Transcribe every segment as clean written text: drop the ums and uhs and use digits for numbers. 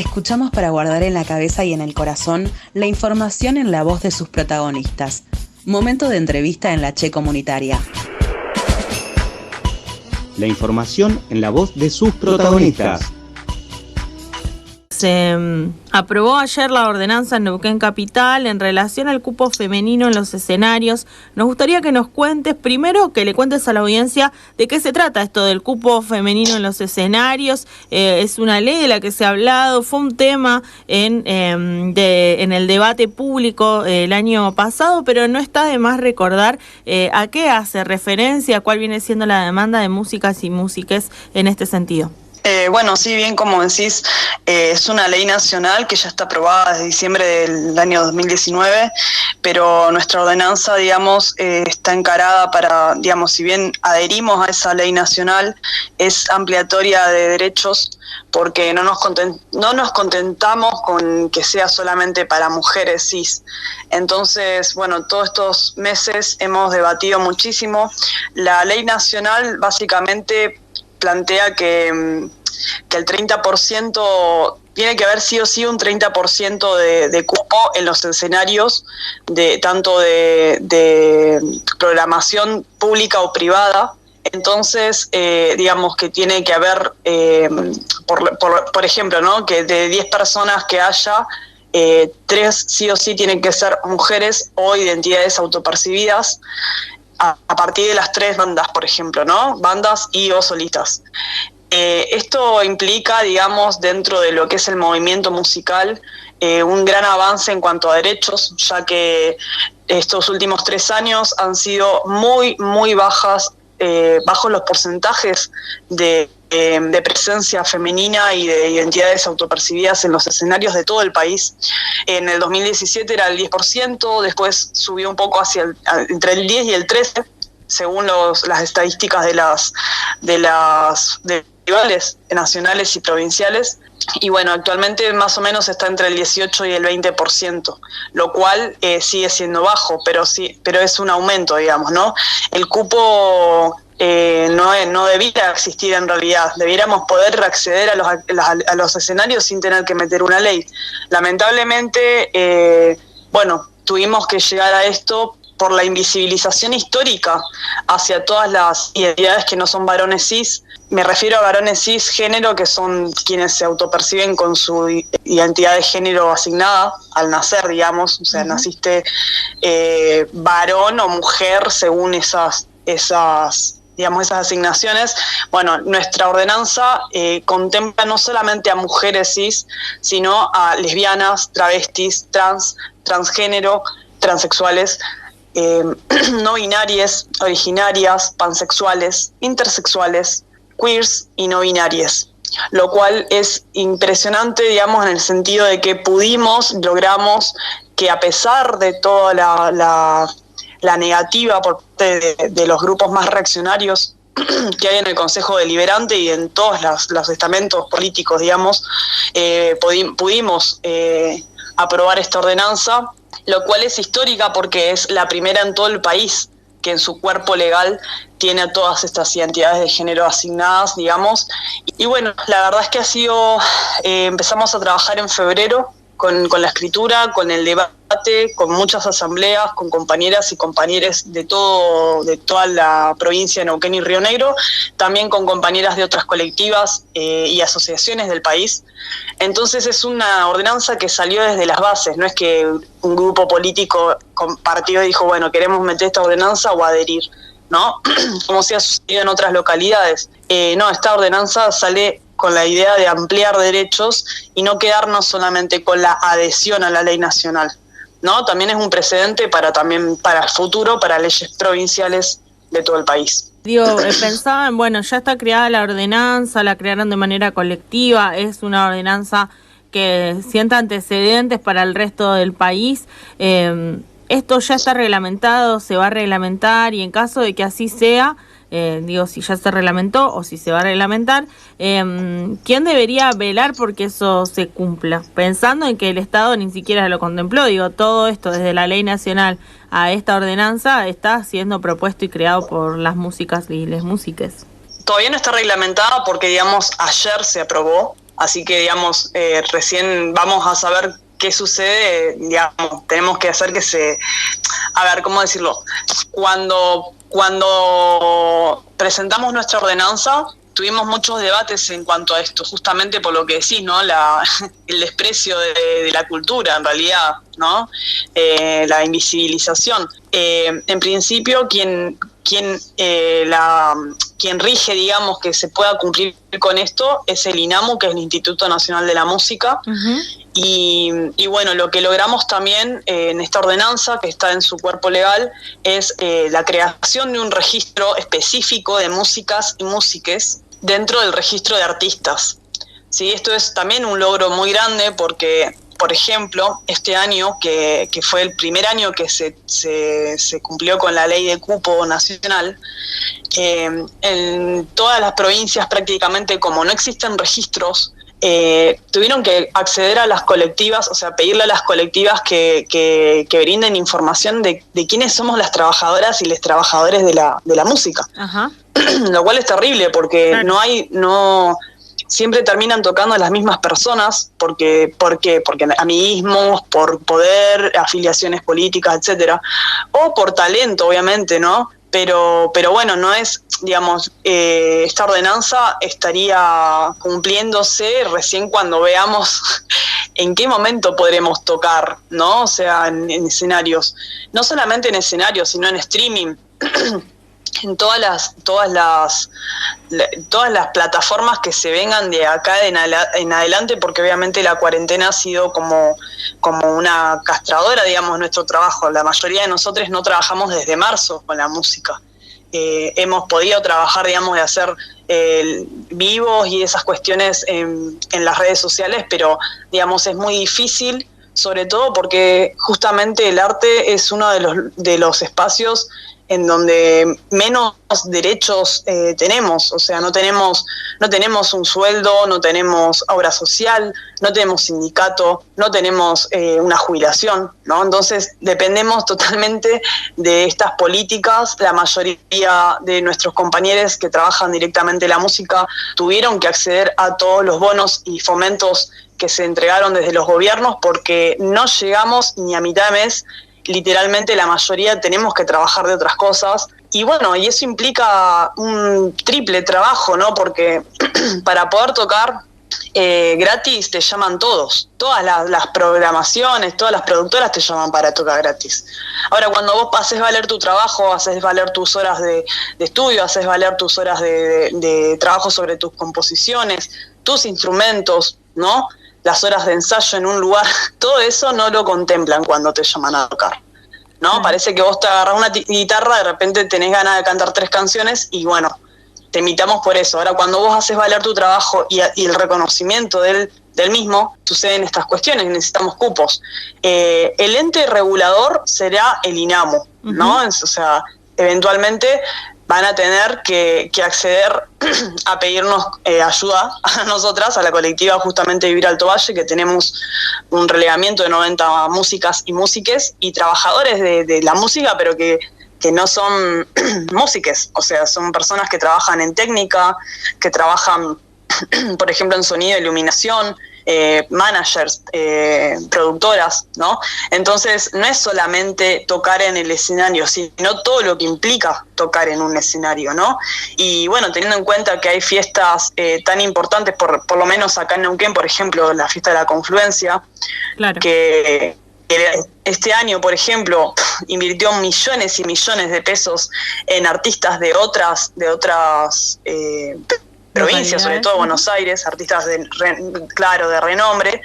Escuchamos para guardar en la cabeza y en el corazón la información en la voz de sus protagonistas. Momento de entrevista en la Che Comunitaria. La información en la voz de sus protagonistas. Se aprobó ayer la ordenanza en Neuquén Capital en relación al cupo femenino en los escenarios. Nos gustaría que nos cuentes, primero que le cuentes a la audiencia de qué se trata esto del cupo femenino en los escenarios. Es una ley de la que se ha hablado, fue un tema en el debate público el año pasado, pero no está de más recordar a qué hace referencia, cuál viene siendo la demanda de músicas y músiques en este sentido. Bueno, sí, bien como decís, es una ley nacional que ya está aprobada desde diciembre del año 2019, pero nuestra ordenanza, digamos, está encarada para, digamos, si bien adherimos a esa ley nacional, es ampliatoria de derechos porque no nos contentamos con que sea solamente para mujeres cis. Entonces, bueno, todos estos meses hemos debatido muchísimo. La ley nacional básicamente plantea que el 30%, tiene que haber sí o sí un 30% de cupo en los escenarios, tanto de programación pública o privada. Entonces, digamos que tiene que haber, por ejemplo, ¿no? Que de 10 personas que haya, 3 sí o sí tienen que ser mujeres o identidades autopercibidas, a partir de las 3 bandas, por ejemplo, ¿no? Bandas y o solistas. Esto implica, digamos, dentro de lo que es el movimiento musical, un gran avance en cuanto a derechos, ya que estos últimos 3 años han sido muy, muy bajos los porcentajes de presencia femenina y de identidades autopercibidas en los escenarios de todo el país. En el 2017 era el 10%, después subió un poco entre el 10 y el 13%, según las estadísticas de festivales nacionales y provinciales. Y bueno, actualmente más o menos está entre el 18 y el 20%, lo cual sigue siendo bajo, pero es un aumento, digamos, ¿no? El cupo no debiera existir en realidad. Debiéramos poder acceder a los escenarios sin tener que meter una ley. Lamentablemente, tuvimos que llegar a esto por la invisibilización histórica hacia todas las identidades que no son varones cis. Me refiero a varones cisgénero, que son quienes se autoperciben con su identidad de género asignada al nacer, digamos. O sea, naciste varón o mujer según esas asignaciones. Bueno, nuestra ordenanza contempla no solamente a mujeres cis, sino a lesbianas, travestis, transgénero, transexuales, no binarias, originarias, pansexuales, intersexuales, queers y no binarias, lo cual es impresionante, digamos, en el sentido de que logramos que a pesar de toda la negativa por parte de los grupos más reaccionarios que hay en el Consejo Deliberante y en todos los estamentos políticos, digamos, pudimos aprobar esta ordenanza, lo cual es histórica porque es la primera en todo el país que en su cuerpo legal tiene a todas estas identidades de género asignadas, digamos. Y bueno, la verdad es que empezamos a trabajar en febrero con la escritura, con el debate, con muchas asambleas, con compañeras y compañeros de toda la provincia de Neuquén y Río Negro, también con compañeras de otras colectivas y asociaciones del país. Entonces es una ordenanza que salió desde las bases, no es que un grupo político compartió y dijo, bueno, queremos meter esta ordenanza o adherir, ¿no? Como se ha sucedido en otras localidades. No, esta ordenanza sale con la idea de ampliar derechos y no quedarnos solamente con la adhesión a la ley nacional, ¿no? También es un precedente para el futuro, para leyes provinciales de todo el país. Pensaban, ya está creada la ordenanza, la crearon de manera colectiva, es una ordenanza que sienta antecedentes para el resto del país. Esto ya está reglamentado, se va a reglamentar, y en caso de que así sea, si ya se reglamentó o si se va a reglamentar, ¿quién debería velar porque eso se cumpla? Pensando en que el Estado ni siquiera lo contempló, todo esto desde la ley nacional a esta ordenanza está siendo propuesto y creado por las músicas y les músiques. Todavía no está reglamentada porque, digamos, ayer se aprobó Así que, digamos, recién vamos a saber qué sucede, digamos, tenemos que hacer que a ver, ¿cómo decirlo? Cuando presentamos nuestra ordenanza, tuvimos muchos debates en cuanto a esto, justamente por lo que decís, ¿no? El desprecio de la cultura, en realidad, ¿no? La invisibilización. En principio, quien rige, digamos, que se pueda cumplir con esto es el INAMU, que es el Instituto Nacional de la Música. Uh-huh. Y bueno, lo que logramos también en esta ordenanza, que está en su cuerpo legal, es la creación de un registro específico de músicas y músiques dentro del registro de artistas. ¿Sí? Esto es también un logro muy grande porque, por ejemplo, este año, que fue el primer año que se cumplió con la ley de cupo nacional, en todas las provincias prácticamente, como no existen registros, tuvieron que acceder a las colectivas, o sea, pedirle a las colectivas que brinden información de quiénes somos las trabajadoras y los trabajadores de la música. Ajá. Lo cual es terrible porque claro. Siempre terminan tocando a las mismas personas, porque amiguismos, por poder, afiliaciones políticas, etcétera, o por talento, obviamente, ¿no? Pero bueno, no es, digamos, esta ordenanza estaría cumpliéndose recién cuando veamos en qué momento podremos tocar, ¿no? O sea, en escenarios, no solamente en escenarios, sino en streaming, en todas las plataformas que se vengan de acá en adelante, porque obviamente la cuarentena ha sido como una castradora, digamos, nuestro trabajo. La mayoría de nosotros no trabajamos desde marzo con la música. Hemos podido trabajar, digamos, de hacer vivos y esas cuestiones en las redes sociales, pero, digamos, es muy difícil, sobre todo porque justamente el arte es uno de los espacios en donde menos derechos tenemos, o sea, no tenemos un sueldo, no tenemos obra social, no tenemos sindicato, no tenemos una jubilación, ¿no? Entonces dependemos totalmente de estas políticas. La mayoría de nuestros compañeros que trabajan directamente la música tuvieron que acceder a todos los bonos y fomentos que se entregaron desde los gobiernos porque no llegamos ni a mitad de mes. Literalmente la mayoría tenemos que trabajar de otras cosas y bueno, y eso implica un triple trabajo, ¿no? Porque para poder tocar gratis te llaman todas las programaciones, todas las productoras te llaman para tocar gratis. Ahora, cuando vos haces valer tu trabajo, haces valer tus horas de estudio, haces valer tus horas de trabajo sobre tus composiciones, tus instrumentos, ¿no? Las horas de ensayo en un lugar, todo eso no lo contemplan cuando te llaman a tocar, ¿no? Parece que vos te agarrás una guitarra, de repente tenés ganas de cantar 3 canciones y bueno, te invitamos por eso. Ahora, cuando vos haces valer tu trabajo y el reconocimiento del mismo, suceden estas cuestiones, necesitamos cupos. El ente regulador será el INAMU, ¿no? Uh-huh. O sea, eventualmente van a tener que acceder a pedirnos ayuda a nosotras, a la colectiva justamente Vivir Alto Valle, que tenemos un relevamiento de 90 músicas y músiques y trabajadores de la música, pero que no son músiques, o sea, son personas que trabajan en técnica, que trabajan, por ejemplo, en sonido e iluminación, managers, productoras, ¿no? Entonces, no es solamente tocar en el escenario, sino todo lo que implica tocar en un escenario, ¿no? Y bueno, teniendo en cuenta que hay fiestas tan importantes, por lo menos acá en Neuquén, por ejemplo, la fiesta de la Confluencia, claro, que este año, por ejemplo, invirtió millones y millones de pesos en artistas de otras provincias, sobre todo Buenos Aires, artistas de renombre.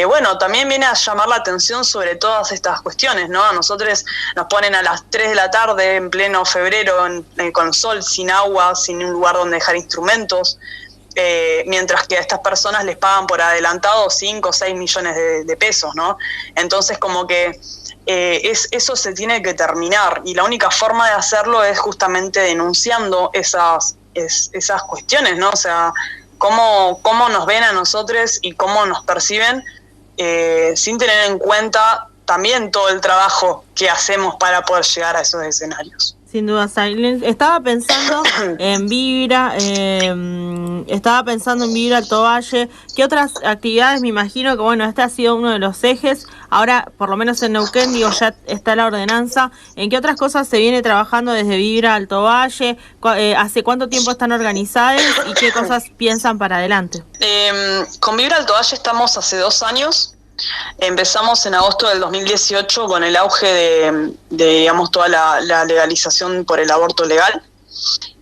Bueno, también viene a llamar la atención sobre todas estas cuestiones, ¿no? A nosotros nos ponen a las 3 de la tarde en pleno febrero con sol, sin agua, sin un lugar donde dejar instrumentos, mientras que a estas personas les pagan por adelantado 5 o 6 millones de pesos, ¿no? Entonces, como que eso se tiene que terminar y la única forma de hacerlo es justamente denunciando esas cuestiones, ¿no? O sea, cómo nos ven a nosotros y cómo nos perciben, sin tener en cuenta también todo el trabajo que hacemos para poder llegar a esos escenarios. Sin duda, Silent. Estaba pensando en Vibra, Alto Valle. ¿Qué otras actividades? Me imagino que, bueno, este ha sido uno de los ejes. Ahora, por lo menos en Neuquén, digo, ya está la ordenanza. ¿En qué otras cosas se viene trabajando desde Vibra Alto Valle? ¿Hace cuánto tiempo están organizadas y qué cosas piensan para adelante? Con Vibra Alto Valle estamos hace 2 años. Empezamos en agosto del 2018 con el auge de digamos, toda la legalización por el aborto legal.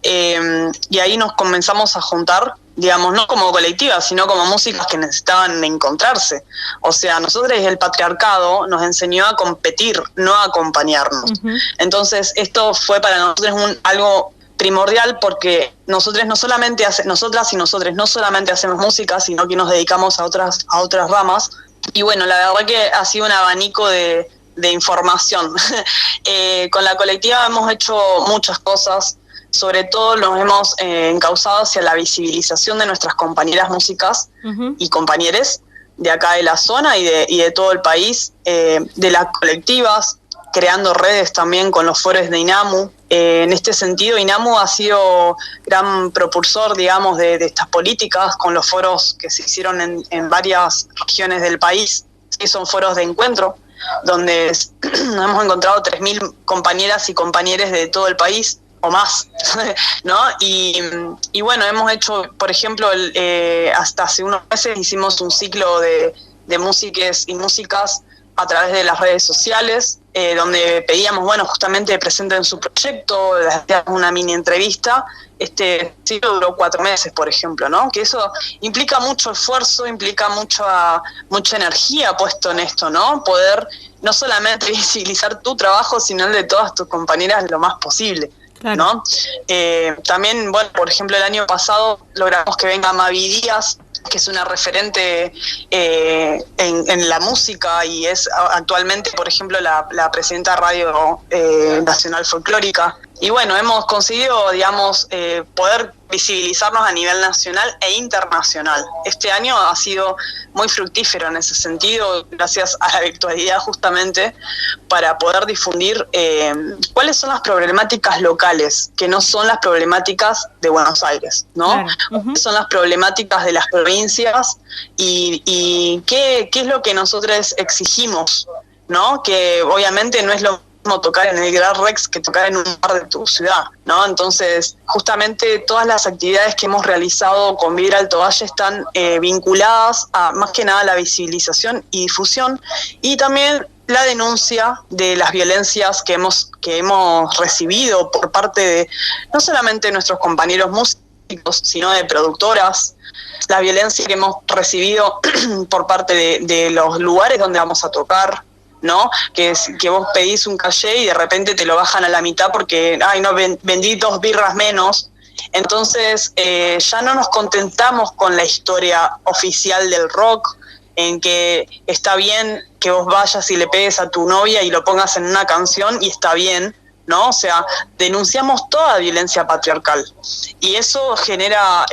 Y ahí nos comenzamos a juntar, digamos, no como colectiva, sino como músicas que necesitaban encontrarse. O sea, nosotros el patriarcado nos enseñó a competir, no a acompañarnos. Uh-huh. Entonces, esto fue para nosotros algo primordial, porque nosotras y nosotros no solamente hacemos música, sino que nos dedicamos a otras ramas. Y bueno, la verdad que ha sido un abanico de información. Con la colectiva hemos hecho muchas cosas, sobre todo nos hemos encauzado hacia la visibilización de nuestras compañeras músicas uh-huh. y compañeres de acá de la zona y de todo el país, de las colectivas, creando redes también con los foros de INAMU. En este sentido, INAMU ha sido gran propulsor, digamos, de estas políticas con los foros que se hicieron en varias regiones del país. Sí, son foros de encuentro, donde nos hemos encontrado 3.000 compañeras y compañeros de todo el país, o más, ¿no? Y bueno, hemos hecho, por ejemplo, hasta hace unos meses hicimos un ciclo de músiques y músicas a través de las redes sociales, donde pedíamos, bueno, justamente presenten su proyecto, les hacíamos una mini entrevista. Este ciclo duró 4 meses, por ejemplo, ¿no? Que eso implica mucho esfuerzo, implica mucha energía puesto en esto, ¿no? Poder no solamente visibilizar tu trabajo, sino el de todas tus compañeras lo más posible. Claro. ¿No? También, bueno, por ejemplo, el año pasado logramos que venga Mavi Díaz, que es una referente en la música y es actualmente, por ejemplo, la presidenta de Radio Nacional Folclórica. Y bueno, hemos conseguido, digamos, poder visibilizarnos a nivel nacional e internacional. Este año ha sido muy fructífero en ese sentido, gracias a la virtualidad justamente, para poder difundir cuáles son las problemáticas locales, que no son las problemáticas de Buenos Aires, ¿no? Claro. Uh-huh. Son las problemáticas de las provincias y qué es lo que nosotros exigimos, ¿no? Que obviamente no es lo mismo tocar en el Gran Rex que tocar en un bar de tu ciudad, ¿no? Entonces, justamente todas las actividades que hemos realizado con Vibra Alto Valle están vinculadas a, más que nada, la visibilización y difusión, y también la denuncia de las violencias que hemos recibido por parte de no solamente de nuestros compañeros músicos, sino de productoras, la violencia que hemos recibido por parte de los lugares donde vamos a tocar, ¿no? Que vos pedís un caché y de repente te lo bajan a la mitad porque, vendí 2 birras menos. Entonces ya no nos contentamos con la historia oficial del rock, en que está bien que vos vayas y le pegues a tu novia y lo pongas en una canción y está bien, ¿no? O sea, denunciamos toda violencia patriarcal y eso genera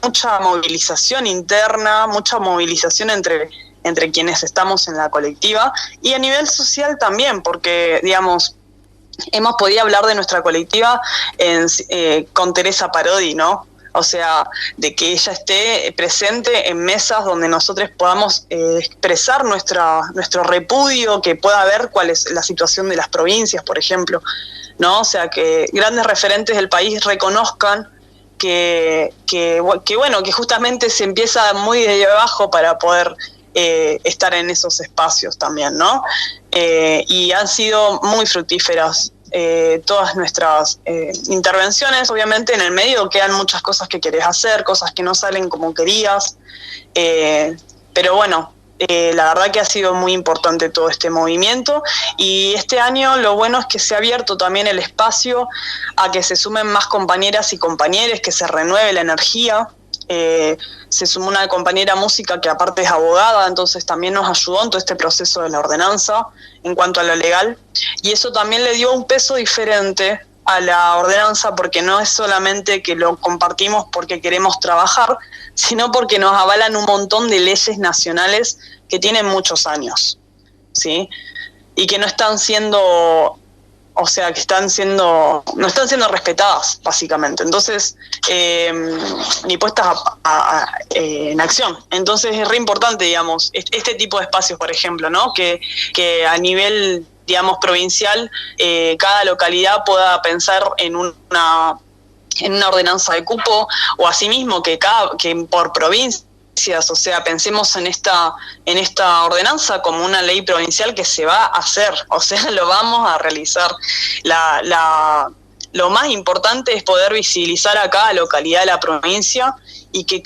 mucha movilización interna, mucha movilización entre quienes estamos en la colectiva y a nivel social también, porque, digamos, hemos podido hablar de nuestra colectiva con Teresa Parodi, ¿no? O sea, de que ella esté presente en mesas donde nosotros podamos expresar nuestro repudio, que pueda ver cuál es la situación de las provincias, por ejemplo, ¿no? O sea, que grandes referentes del país reconozcan que bueno, que justamente se empieza muy de abajo para poder estar en esos espacios también, ¿no? Y han sido muy fructíferas todas nuestras intervenciones. Obviamente en el medio quedan muchas cosas que querés hacer, cosas que no salen como querías, pero bueno, la verdad que ha sido muy importante todo este movimiento y este año lo bueno es que se ha abierto también el espacio a que se sumen más compañeras y compañeros, que se renueve la energía. Se sumó una compañera música que aparte es abogada, entonces también nos ayudó en todo este proceso de la ordenanza en cuanto a lo legal, y eso también le dio un peso diferente a la ordenanza, porque no es solamente que lo compartimos porque queremos trabajar, sino porque nos avalan un montón de leyes nacionales que tienen muchos años, ¿sí? Y que no están siendo o sea, que no están siendo respetadas, básicamente. Entonces, ni puestas en acción. Entonces es re importante, digamos, este tipo de espacios, por ejemplo, ¿no? Que a nivel, digamos, provincial, cada localidad pueda pensar en una ordenanza de cupo, o asimismo que por provincia, o sea, pensemos en esta ordenanza como una ley provincial que se va a hacer, o sea, lo vamos a realizar. Lo más importante es poder visibilizar a cada localidad de la provincia y que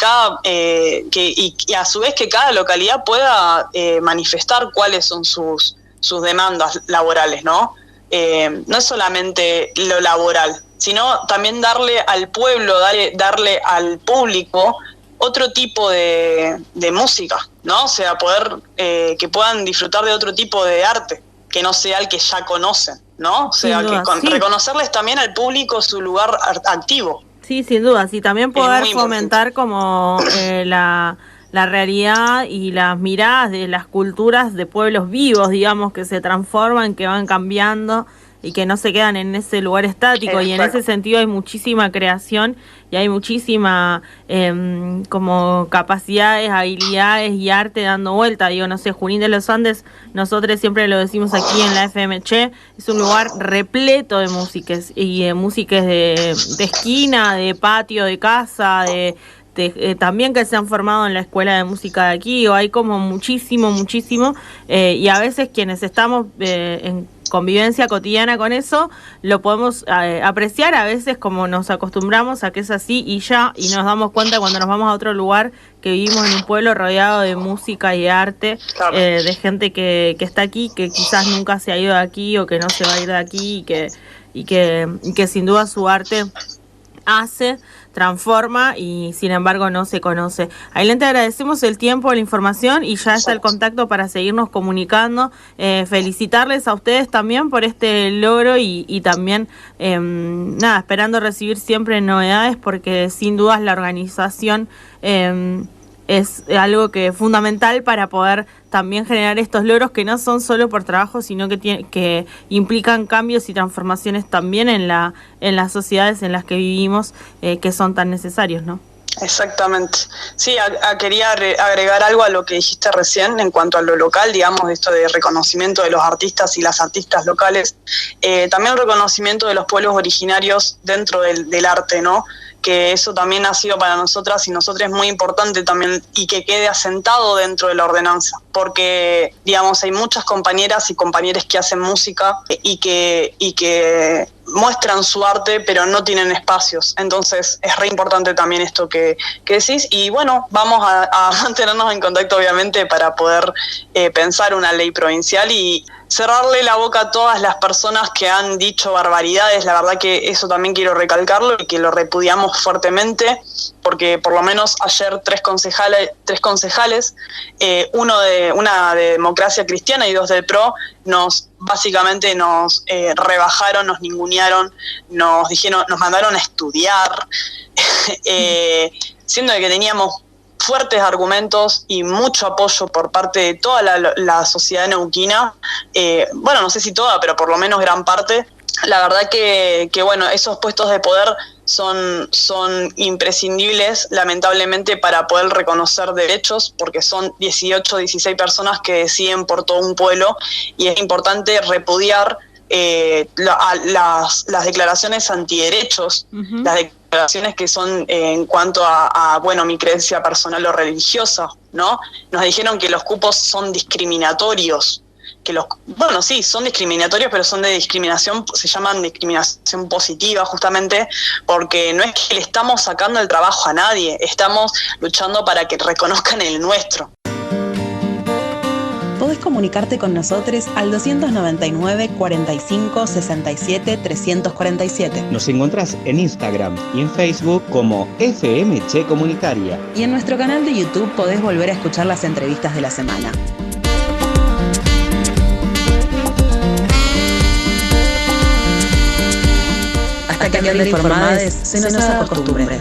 y a su vez que cada localidad pueda manifestar cuáles son sus demandas laborales, ¿no? No es solamente lo laboral, sino también darle al pueblo, darle al público otro tipo de música, ¿no? O sea, que puedan disfrutar de otro tipo de arte, que no sea el que ya conocen, ¿no? O sea, reconocerles también al público su lugar activo. Sí, sin duda, sí, también poder fomentar como la realidad y las miradas de las culturas de pueblos vivos, digamos, que se transforman, que van cambiando y que no se quedan en ese lugar estático. Exacto. Y en ese sentido hay muchísima creación y hay muchísima como capacidades, habilidades y arte dando vuelta. Digo, no sé, Junín de los Andes, nosotros siempre lo decimos aquí en la FMC, es un lugar repleto de músicas, y de músicas de esquina, de patio, de casa, también que se han formado en la escuela de música de aquí, o hay como muchísimo, y a veces quienes estamos en convivencia cotidiana con eso, lo podemos apreciar a veces como nos acostumbramos a que es así y nos damos cuenta cuando nos vamos a otro lugar que vivimos en un pueblo rodeado de música y de arte, claro. De gente que está aquí, que quizás nunca se ha ido de aquí o que no se va a ir de aquí y que sin duda su arte transforma y sin embargo no se conoce. Ailén, te agradecemos el tiempo, la información y ya está el contacto para seguirnos comunicando. Felicitarles a ustedes también por este logro y también esperando recibir siempre novedades, porque sin dudas la organización es algo que es fundamental para poder también generar estos logros que no son solo por trabajo, sino que implican cambios y transformaciones también en las sociedades en las que vivimos, que son tan necesarios, ¿no? Exactamente. Sí, quería agregar algo a lo que dijiste recién en cuanto a lo local, digamos, esto de reconocimiento de los artistas y las artistas locales, también reconocimiento de los pueblos originarios dentro del arte, ¿no? Que eso también ha sido para nosotras y nosotros muy importante también, y que quede asentado dentro de la ordenanza, porque, digamos, hay muchas compañeras y compañeros que hacen música y que muestran su arte, pero no tienen espacios. Entonces es re importante también esto que decís, y bueno, vamos a mantenernos en contacto, obviamente, para poder pensar una ley provincial y cerrarle la boca a todas las personas que han dicho barbaridades. La verdad que eso también quiero recalcarlo y que lo repudiamos fuertemente, porque por lo menos ayer tres concejales, una de Democracia Cristiana y dos del PRO, básicamente nos rebajaron, nos ningunearon, nos mandaron a estudiar, siendo que teníamos fuertes argumentos y mucho apoyo por parte de toda la sociedad neuquina, no sé si toda, pero por lo menos gran parte. La verdad que bueno, esos puestos de poder son imprescindibles, lamentablemente, para poder reconocer derechos, porque son 18, 16 personas que deciden por todo un pueblo, y es importante repudiar las declaraciones antiderechos, uh-huh. Las declaraciones que son en cuanto a mi creencia personal o religiosa, ¿no? Nos dijeron que los cupos son discriminatorios, sí, son discriminatorios, pero son de discriminación, se llaman discriminación positiva, justamente porque no es que le estamos sacando el trabajo a nadie, estamos luchando para que reconozcan el nuestro. Podés comunicarte con nosotros al 299 45 67 347. Nos encontrás en Instagram y en Facebook como FMC Comunitaria. Y en nuestro canal de YouTube podés volver a escuchar las entrevistas de la semana. Hasta que andar informadas se nos haga costumbre.